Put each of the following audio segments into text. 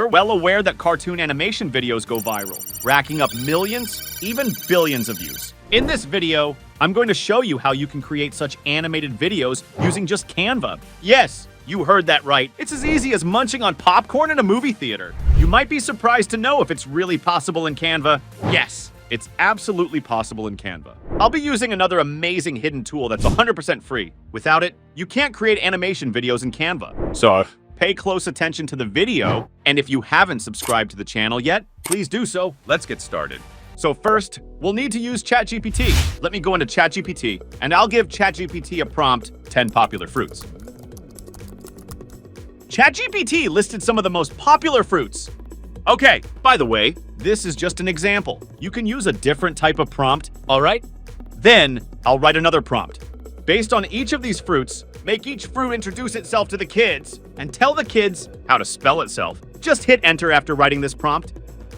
You're well aware that cartoon animation videos go viral, racking up millions, even billions of views. In this video, I'm going to show you how you can create such animated videos using just Canva. Yes, you heard that right. It's as easy as munching on popcorn in a movie theater. You might be surprised to know if it's really possible in Canva. Yes, it's absolutely possible in Canva. I'll be using another amazing hidden tool that's 100% free. Without it, you can't create animation videos in Canva. So, pay close attention to the video, and if you haven't subscribed to the channel yet, please do so. Let's get started. So first, we'll need to use ChatGPT. Let me go into ChatGPT, and I'll give ChatGPT a prompt, 10 popular fruits. ChatGPT listed some of the most popular fruits. Okay, by the way, this is just an example. You can use a different type of prompt, all right? Then, I'll write another prompt. Based on each of these fruits, make each fruit introduce itself to the kids, and tell the kids how to spell itself. Just hit enter after writing this prompt,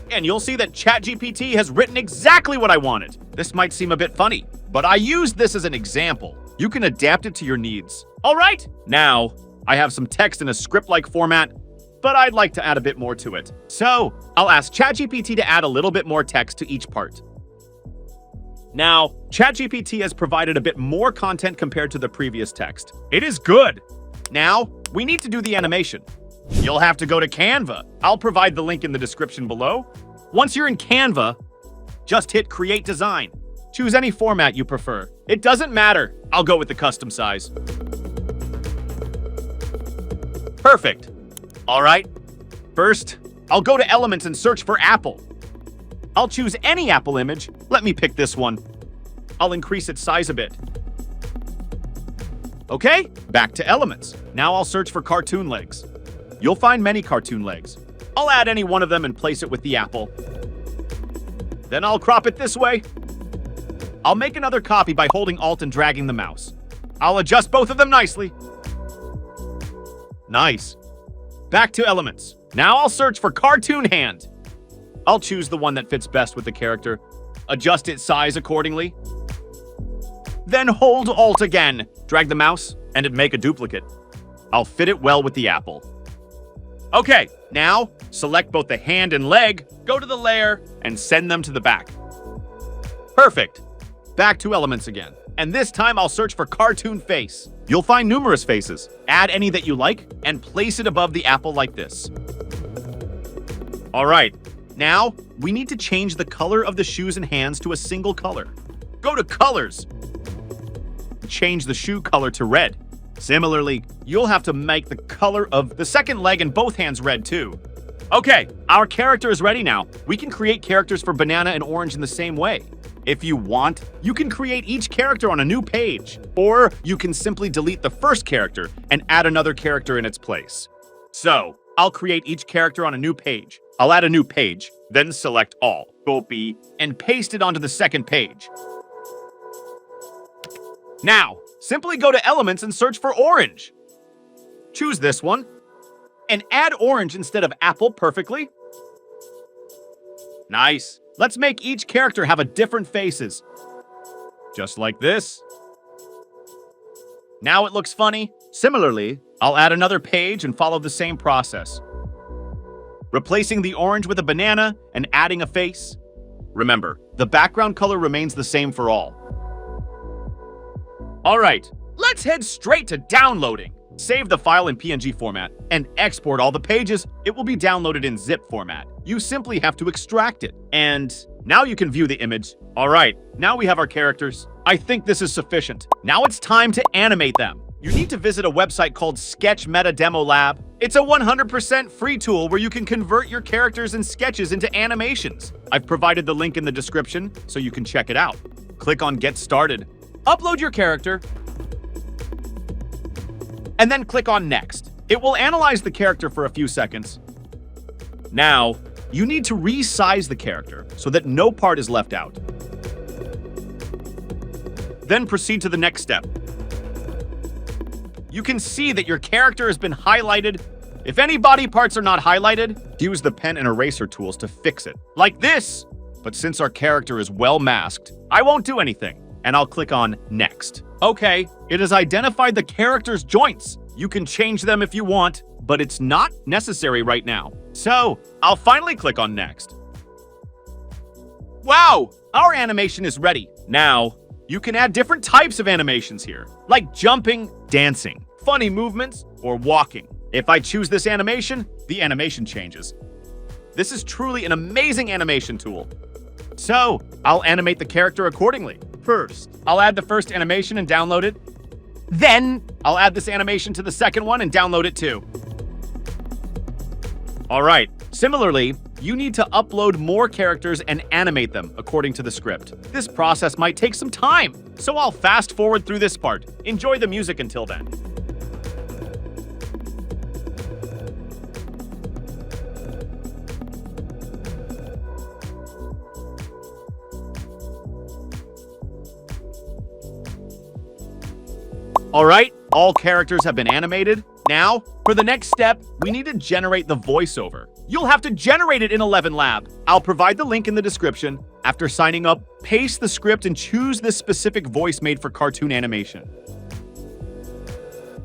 and you'll see that ChatGPT has written exactly what I wanted. This might seem a bit funny, but I used this as an example. You can adapt it to your needs. All right, now, I have some text in a script-like format, but I'd like to add a bit more to it. So, I'll ask ChatGPT to add a little bit more text to each part. Now, ChatGPT has provided a bit more content compared to the previous text. It is good. Now, we need to do the animation. You'll have to go to Canva. I'll provide the link in the description below. Once you're in Canva, just hit Create Design. Choose any format you prefer. It doesn't matter. I'll go with the custom size. Perfect. All right. First, I'll go to Elements and search for Apple. I'll choose any Apple image. Let me pick this one. I'll increase its size a bit. Okay, back to Elements. Now I'll search for cartoon legs. You'll find many cartoon legs. I'll add any one of them and place it with the apple. Then I'll crop it this way. I'll make another copy by holding Alt and dragging the mouse. I'll adjust both of them nicely. Nice. Back to Elements. Now I'll search for cartoon hand. I'll choose the one that fits best with the character. Adjust its size accordingly. Then hold Alt again. Drag the mouse and make a duplicate. I'll fit it well with the apple. Okay, now select both the hand and leg, go to the layer, and send them to the back. Perfect. Back to Elements again. And this time I'll search for cartoon face. You'll find numerous faces. Add any that you like and place it above the apple like this. All right, now we need to change the color of the shoes and hands to a single color. Go to Colors. Change the shoe color to red. Similarly, you'll have to make the color of the second leg and both hands red too. Okay, our character is ready now. We can create characters for banana and orange in the same way. If you want, you can create each character on a new page, or you can simply delete the first character and add another character in its place. So, I'll create each character on a new page. I'll add a new page, then select all, copy, and paste it onto the second page. Now, simply go to Elements and search for orange. Choose this one, and add orange instead of apple perfectly. Nice. Let's make each character have a different faces. Just like this. Now it looks funny. Similarly, I'll add another page and follow the same process. Replacing the orange with a banana and adding a face. Remember, the background color remains the same for all. All right, let's head straight to downloading. Save the file in PNG format and export all the pages. It will be downloaded in zip format. You simply have to extract it. And now you can view the image. All right, now we have our characters. I think this is sufficient. Now it's time to animate them. You need to visit a website called Sketch Meta Demo Lab. It's a 100% free tool where you can convert your characters and sketches into animations. I've provided the link in the description so you can check it out. Click on Get Started. Upload your character, and then click on Next. It will analyze the character for a few seconds. Now, you need to resize the character so that no part is left out. Then proceed to the next step. You can see that your character has been highlighted. If any body parts are not highlighted, use the pen and eraser tools to fix it, like this. But since our character is well masked, I won't do anything, and I'll click on Next. Okay, it has identified the character's joints. You can change them if you want, but it's not necessary right now. So, I'll finally click on Next. Wow! Our animation is ready. Now, you can add different types of animations here, like jumping, dancing, funny movements, or walking. If I choose this animation, the animation changes. This is truly an amazing animation tool. So, I'll animate the character accordingly. First, I'll add the first animation and download it. Then, I'll add this animation to the second one and download it too. Alright, similarly, you need to upload more characters and animate them according to the script. This process might take some time, so I'll fast forward through this part. Enjoy the music until then. Alright, all characters have been animated. Now, for the next step, we need to generate the voiceover. You'll have to generate it in 11 Lab. I'll provide the link in the description. After signing up, paste the script and choose this specific voice made for cartoon animation.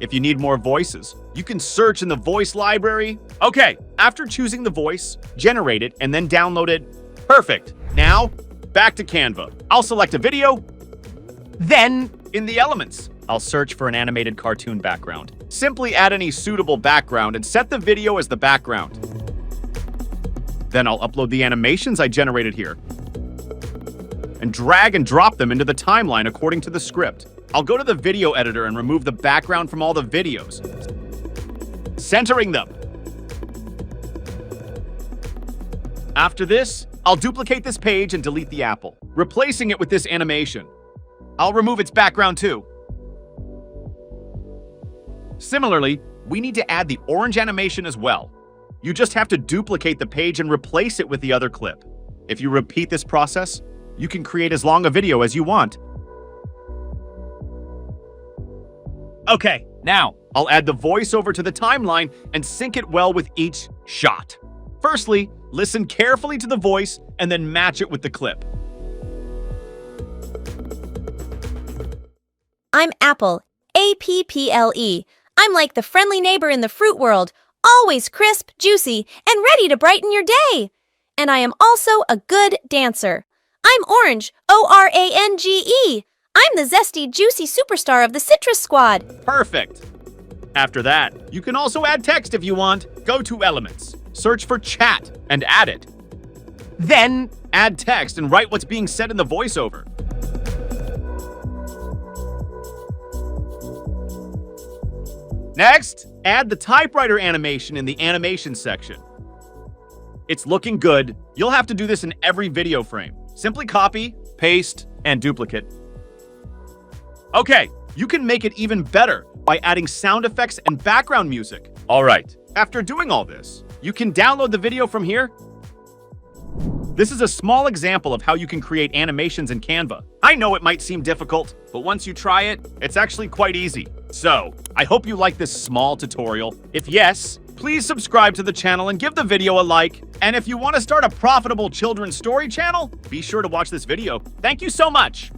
If you need more voices, you can search in the voice library. Okay, after choosing the voice, generate it and then download it. Perfect. Now, back to Canva. I'll select a video. Then, in the elements, I'll search for an animated cartoon background. Simply add any suitable background and set the video as the background. Then I'll upload the animations I generated here and drag and drop them into the timeline according to the script. I'll go to the video editor and remove the background from all the videos, centering them. After this, I'll duplicate this page and delete the apple, replacing it with this animation. I'll remove its background too. Similarly, we need to add the orange animation as well. You just have to duplicate the page and replace it with the other clip. If you repeat this process, you can create as long a video as you want. Okay, now I'll add the voiceover to the timeline and sync it well with each shot. Firstly, listen carefully to the voice and then match it with the clip. I'm Apple, A-P-P-L-E. I'm like the friendly neighbor in the fruit world, always crisp, juicy, and ready to brighten your day. And I am also a good dancer. I'm Orange, O-R-A-N-G-E. I'm the zesty, juicy superstar of the Citrus Squad. Perfect. After that, you can also add text if you want. Go to Elements, search for Chat, and add it. Then, add text and write what's being said in the voiceover. Next, add the typewriter animation in the animation section. It's looking good. You'll have to do this in every video frame. Simply copy, paste, and duplicate. Okay, you can make it even better by adding sound effects and background music. All right, after doing all this, you can download the video from here. This is a small example of how you can create animations in Canva. I know it might seem difficult, but once you try it, it's actually quite easy. So, I hope you like this small tutorial. If yes, please subscribe to the channel and give the video a like. And if you want to start a profitable children's story channel, be sure to watch this video. Thank you so much.